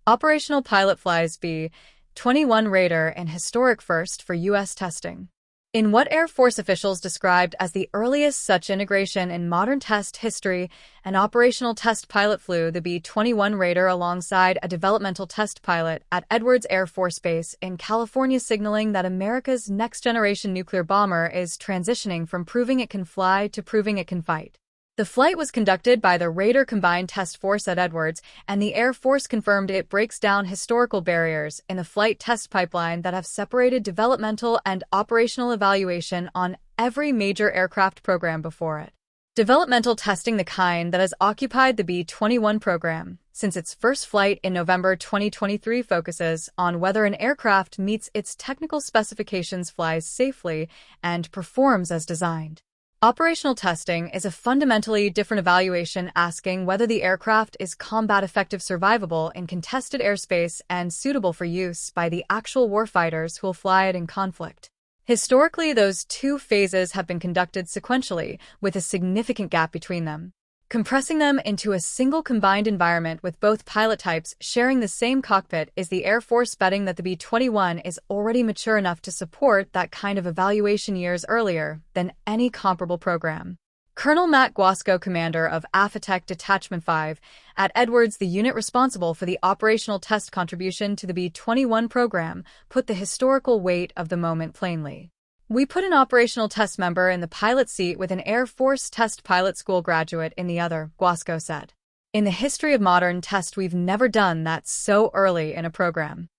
Operational pilot flies B-21 Raider, an historic first for U.S. testing. In what Air Force officials described as the earliest such integration in modern test history, an operational test pilot flew the B-21 Raider alongside a developmental test pilot at Edwards Air Force Base in California, signaling that America's next-generation nuclear bomber is transitioning from proving it can fly to proving it can fight. The flight was conducted by the Raider Combined Test Force at Edwards, and the Air Force confirmed it breaks down historical barriers in the flight test pipeline that have separated developmental and operational evaluation on every major aircraft program before it. Developmental testing, the kind that has occupied the B-21 program since its first flight in November 2023, focuses on whether an aircraft meets its technical specifications, flies safely, and performs as designed. Operational testing is a fundamentally different evaluation, asking whether the aircraft is combat effective, survivable in contested airspace, and suitable for use by the actual warfighters who will fly it in conflict. Historically, those two phases have been conducted sequentially, with a significant gap between them. Compressing them into a single combined environment with both pilot types sharing the same cockpit is the Air Force betting that the B-21 is already mature enough to support that kind of evaluation years earlier than any comparable program. Colonel Matt Guasco, commander of AFB Detachment 5 at Edwards, the unit responsible for the operational test contribution to the B-21 program, put the historical weight of the moment plainly. "We put an operational test member in the pilot seat with an Air Force Test Pilot School graduate in the other," Guasco said. "In the history of modern test, we've never done that so early in a program."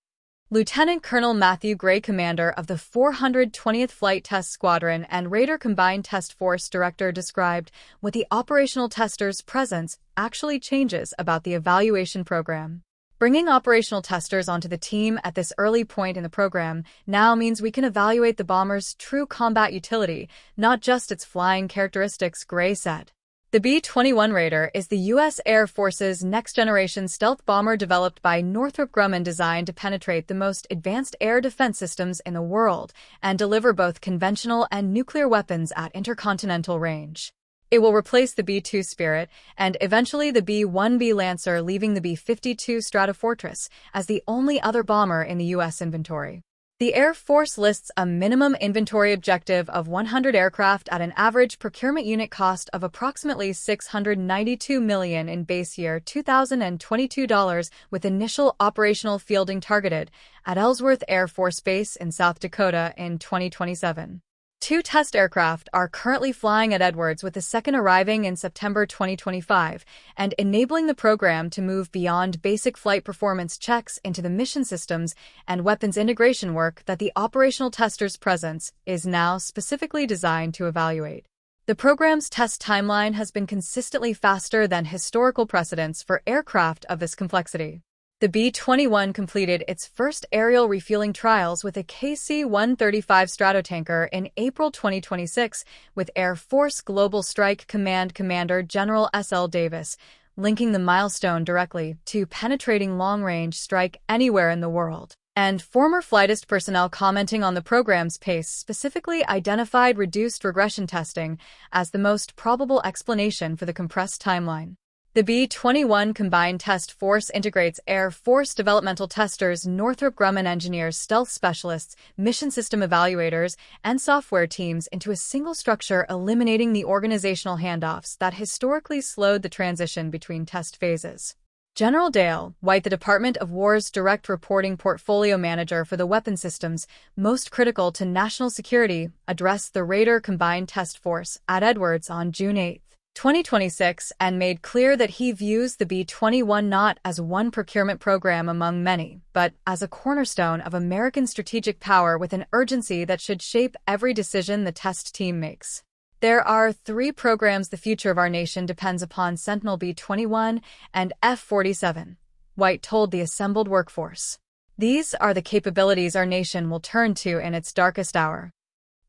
Lieutenant Colonel Matthew Gray, commander of the 420th Flight Test Squadron and Raider Combined Test Force director, described what the operational tester's presence actually changes about the evaluation program. "Bringing operational testers onto the team at this early point in the program now means we can evaluate the bomber's true combat utility, not just its flying characteristics," Gray said. The B-21 Raider is the U.S. Air Force's next-generation stealth bomber developed by Northrop Grumman, designed to penetrate the most advanced air defense systems in the world and deliver both conventional and nuclear weapons at intercontinental range. It will replace the B-2 Spirit and eventually the B-1B Lancer, leaving the B-52 Stratofortress as the only other bomber in the U.S. inventory. The Air Force lists a minimum inventory objective of 100 aircraft at an average procurement unit cost of approximately $692 million in base year 2022 dollars, with initial operational fielding targeted at Ellsworth Air Force Base in South Dakota in 2027. 2 test aircraft are currently flying at Edwards, with the second arriving in September 2025, and enabling the program to move beyond basic flight performance checks into the mission systems and weapons integration work that the operational tester's presence is now specifically designed to evaluate. The program's test timeline has been consistently faster than historical precedents for aircraft of this complexity. The B-21 completed its first aerial refueling trials with a KC-135 Stratotanker in April 2026, with Air Force Global Strike Command Commander General S.L. Davis linking the milestone directly to penetrating long-range strike anywhere in the world. And former flightist personnel commenting on the program's pace specifically identified reduced regression testing as the most probable explanation for the compressed timeline. The B-21 Combined Test Force integrates Air Force developmental testers, Northrop Grumman engineers, stealth specialists, mission system evaluators, and software teams into a single structure, eliminating the organizational handoffs that historically slowed the transition between test phases. General Dale White, the Department of War's Direct Reporting Portfolio Manager for the weapon systems most critical to national security, addressed the Raider Combined Test Force at Edwards on June 8, 2026, and made clear that he views the B-21 not as one procurement program among many, but as a cornerstone of American strategic power with an urgency that should shape every decision the test team makes. "There are 3 programs the future of our nation depends upon: Sentinel, B-21, and F-47, White told the assembled workforce. "These are the capabilities our nation will turn to in its darkest hour.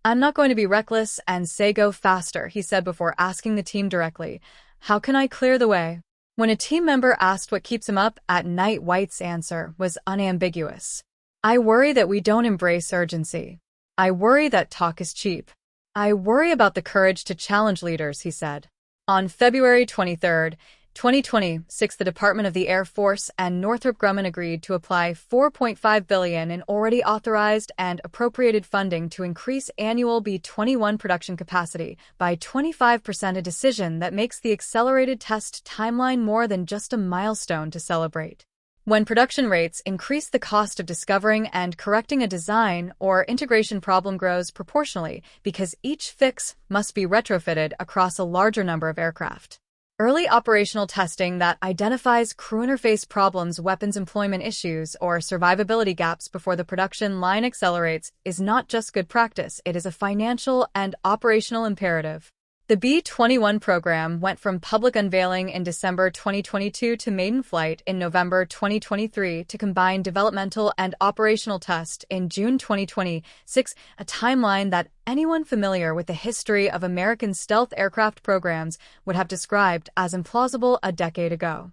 I'm not going to be reckless and say go faster," he said before asking the team directly, "How can I clear the way?" When a team member asked what keeps him up at night, White's answer was unambiguous. "I worry that we don't embrace urgency. I worry that talk is cheap. I worry about the courage to challenge leaders," he said. On February 23, 2026, the Department of the Air Force and Northrop Grumman agreed to apply $4.5 billion in already authorized and appropriated funding to increase annual B-21 production capacity by 25%, a decision that makes the accelerated test timeline more than just a milestone to celebrate. When production rates increase, the cost of discovering and correcting a design or integration problem grows proportionally because each fix must be retrofitted across a larger number of aircraft. Early operational testing that identifies crew interface problems, weapons employment issues, or survivability gaps before the production line accelerates is not just good practice, it is a financial and operational imperative. The B-21 program went from public unveiling in December 2022 to maiden flight in November 2023 to combine developmental and operational test in June 2026, a timeline that anyone familiar with the history of American stealth aircraft programs would have described as implausible a decade ago.